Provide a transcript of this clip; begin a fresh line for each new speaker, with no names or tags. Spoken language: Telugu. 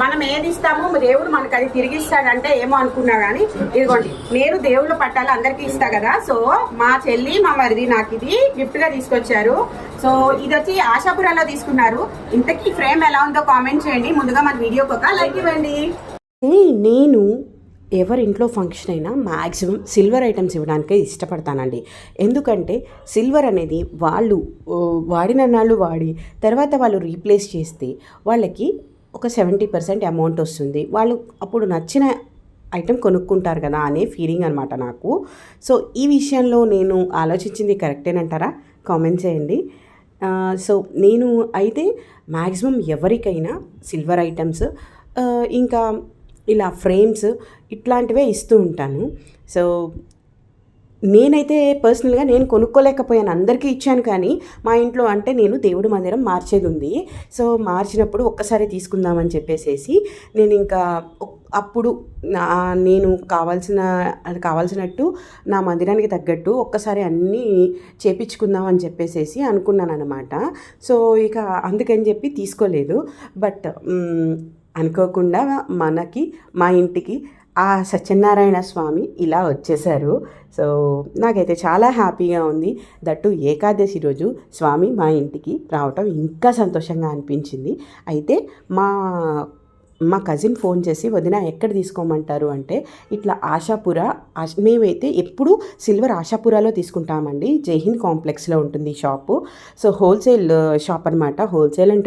మనం ఏది ఇస్తామో దేవుడు మనకు అది తిరిగి ఇస్తాడంటే ఏమో అనుకున్నా కానీ ఇదిగోండి నేను దేవుళ్ళ పట్టాలు అందరికీ ఇస్తా కదా. సో మా చెల్లి మా మరిది నాకు ఇది గిఫ్ట్గా తీసుకొచ్చారు. సో ఇది వచ్చి ఆశాపురాలో తీసుకున్నారు. ఇంతకీ ఫ్రేమ్ ఎలా ఉందో కామెంట్ చేయండి. ముందుగా మన వీడియోకి ఒక లైక్ ఇవ్వండి. నేను ఎవరి ఇంట్లో ఫంక్షన్ అయినా మ్యాక్సిమం సిల్వర్ ఐటమ్స్ ఇవ్వడానికే ఇష్టపడతానండి. ఎందుకంటే సిల్వర్ అనేది వాళ్ళు వాడిన నాళ్ళు వాడి తర్వాత వాళ్ళు రీప్లేస్ చేస్తే వాళ్ళకి ఒక 70% అమౌంట్ వస్తుంది. వాళ్ళు అప్పుడు నచ్చిన ఐటెం కొనుక్కుంటారు కదా అనే ఫీలింగ్ అనమాట నాకు. సో ఈ విషయంలో నేను ఆలోచించింది కరెక్టేనంటారా? కామెంట్ చేయండి. సో నేను అయితే మ్యాక్సిమం ఎవరికైనా సిల్వర్ ఐటమ్స్ ఇంకా ఇలా ఫ్రేమ్స్ ఇట్లాంటివే ఇస్తూ ఉంటాను. సో నేనైతే పర్సనల్గా నేను కొనుక్కోలేకపోయాను, అందరికీ ఇచ్చాను. కానీ మా ఇంట్లో అంటే నేను దేవుడి మందిరం మార్చేది ఉంది. సో మార్చినప్పుడు ఒక్కసారి తీసుకుందామని చెప్పేసి నేను ఇంకా అప్పుడు నేను కావాల్సినట్టు నా మందిరానికి తగ్గట్టు ఒక్కసారి అన్నీ చేపించుకుందామని చెప్పేసి అనుకున్నాను అనమాట. సో ఇక అందుకని చెప్పి తీసుకోలేదు. బట్ అనుకోకుండా మా ఇంటికి ఆ సత్యనారాయణ స్వామి ఇలా వచ్చేసారు. సో నాకైతే చాలా హ్యాపీగా ఉంది. దట్టు ఏకాదశి రోజు స్వామి మా ఇంటికి రావటం ఇంకా సంతోషంగా అనిపించింది. అయితే మా కజిన్ ఫోన్ చేసి వదిన ఎక్కడ తీసుకోమంటారు అంటే ఇట్లా మేమైతే ఎప్పుడు సిల్వర్ ఆశాపురాలో తీసుకుంటామండి. జైహింద్ కాంప్లెక్స్లో ఉంటుంది షాపు. సో హోల్సేల్ షాప్ అనమాట. Wholesale and